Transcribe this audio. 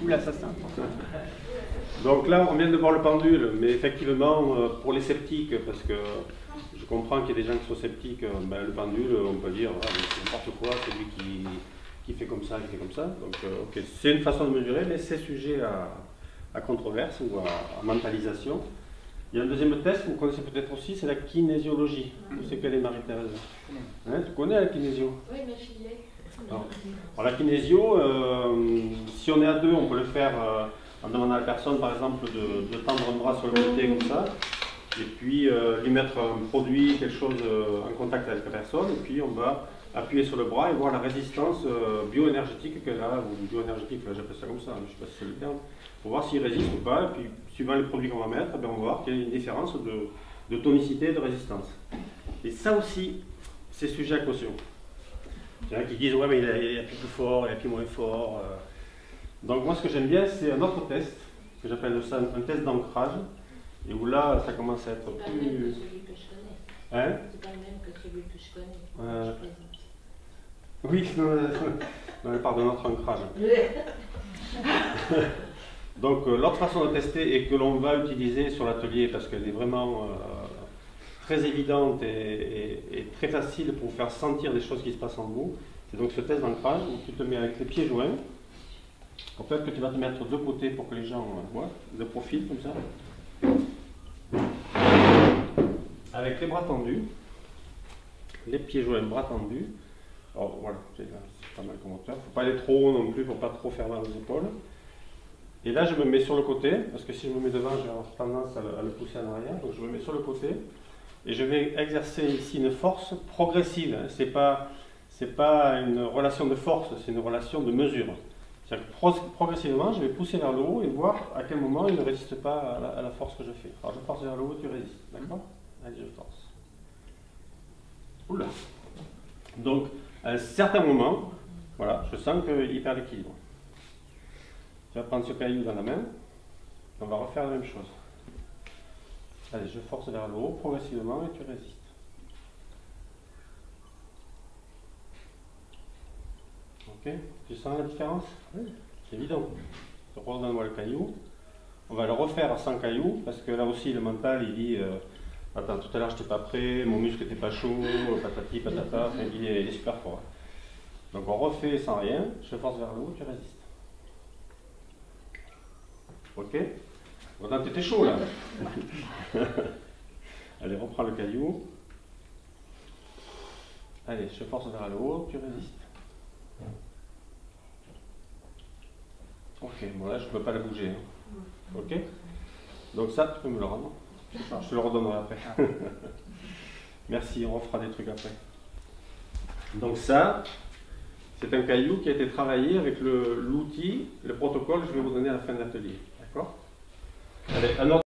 Oula, ça c'est important. Donc là, on vient de voir le pendule, mais effectivement, pour les sceptiques, parce que je comprends qu'il y a des gens qui sont sceptiques, le pendule, on peut dire, ah, c'est n'importe quoi, c'est lui qui fait comme ça, qui fait comme ça. Donc, ok, c'est une façon de mesurer, mais c'est sujet à controverse ou à mentalisation. Il y a un deuxième test que vous connaissez peut-être aussi, c'est la kinésiologie. Vous savez quelle est Marie-Thérèse? Tu connais la kinésio? Oui, ma fille. Alors, la kinésio, si on est à deux, on peut le faire en demandant à la personne, par exemple, de tendre un bras sur le côté comme ça, et puis lui mettre un produit, quelque chose en contact avec la personne, et puis on va appuyer sur le bras et voir la résistance bioénergétique qu'elle a, ou bioénergétique, j'appelle ça comme ça, je ne sais pas si c'est le terme, pour voir s'il résiste ou pas, et puis suivant les produits qu'on va mettre, on va voir qu'il y a une différence de tonicité et de résistance. Et ça aussi, c'est sujet à caution. Il y en a qui disent, ouais, mais il appuie plus fort, il appuie moins fort. Donc moi, ce que j'aime bien, c'est un autre test, que j'appelle ça un test d'ancrage, et où là, ça commence à être plus... C'est pas le même que celui que je connais. Hein? C'est pas le même que celui que je connais. Je plaisante. Oui, on parle de notre ancrage. Donc l'autre façon de tester et que l'on va utiliser sur l'atelier, parce qu'elle est vraiment très évidente et très facile pour vous faire sentir des choses qui se passent en vous, c'est donc ce test d'ancrage où tu te mets avec les pieds joints. Peut-être que tu vas te mettre de côté pour que les gens voient, de profil comme ça. Avec les bras tendus, les pieds joints, bras tendus. Alors voilà, c'est pas mal comme hauteur. Il ne faut pas aller trop haut non plus, il ne faut pas trop faire mal aux épaules. Et là, je me mets sur le côté, parce que si je me mets devant, j'ai tendance à le pousser en arrière. Donc je me mets sur le côté, et je vais exercer ici une force progressive. Ce n'est pas une relation de force, c'est une relation de mesure. C'est-à-dire que progressivement, je vais pousser vers le haut et voir à quel moment il ne résiste pas à la force que je fais. Alors je force vers le haut, tu résistes, d'accord? Allez, je force. Oula! Donc, à un certain moment, voilà, je sens qu'il perd l'équilibre. Tu vas prendre ce caillou dans la main, on va refaire la même chose. Allez, je force vers le haut, progressivement, et tu résistes. Ok? Tu sens la différence? Oui. C'est évident. Redonne-moi le caillou. On va le refaire sans caillou, parce que là aussi, le mental, il dit attends, tout à l'heure, je n'étais pas prêt, mon muscle n'était pas chaud, patati, patata, enfin, il est super fort. Donc on refait sans rien, je force vers le haut, tu résistes. Ok? Bon, tu étais chaud là. Allez, reprends le caillou. Allez, je force vers le haut, tu résistes. Ok, bon là je ne peux pas la bouger. Hein. Ok? Donc ça, tu peux me le rendre. Je te le redonnerai après. Merci, on refera des trucs après. Donc ça, c'est un caillou qui a été travaillé avec l'outil, le protocole que je vais vous donner à la fin de l'atelier. D'accord? Allez, un autre.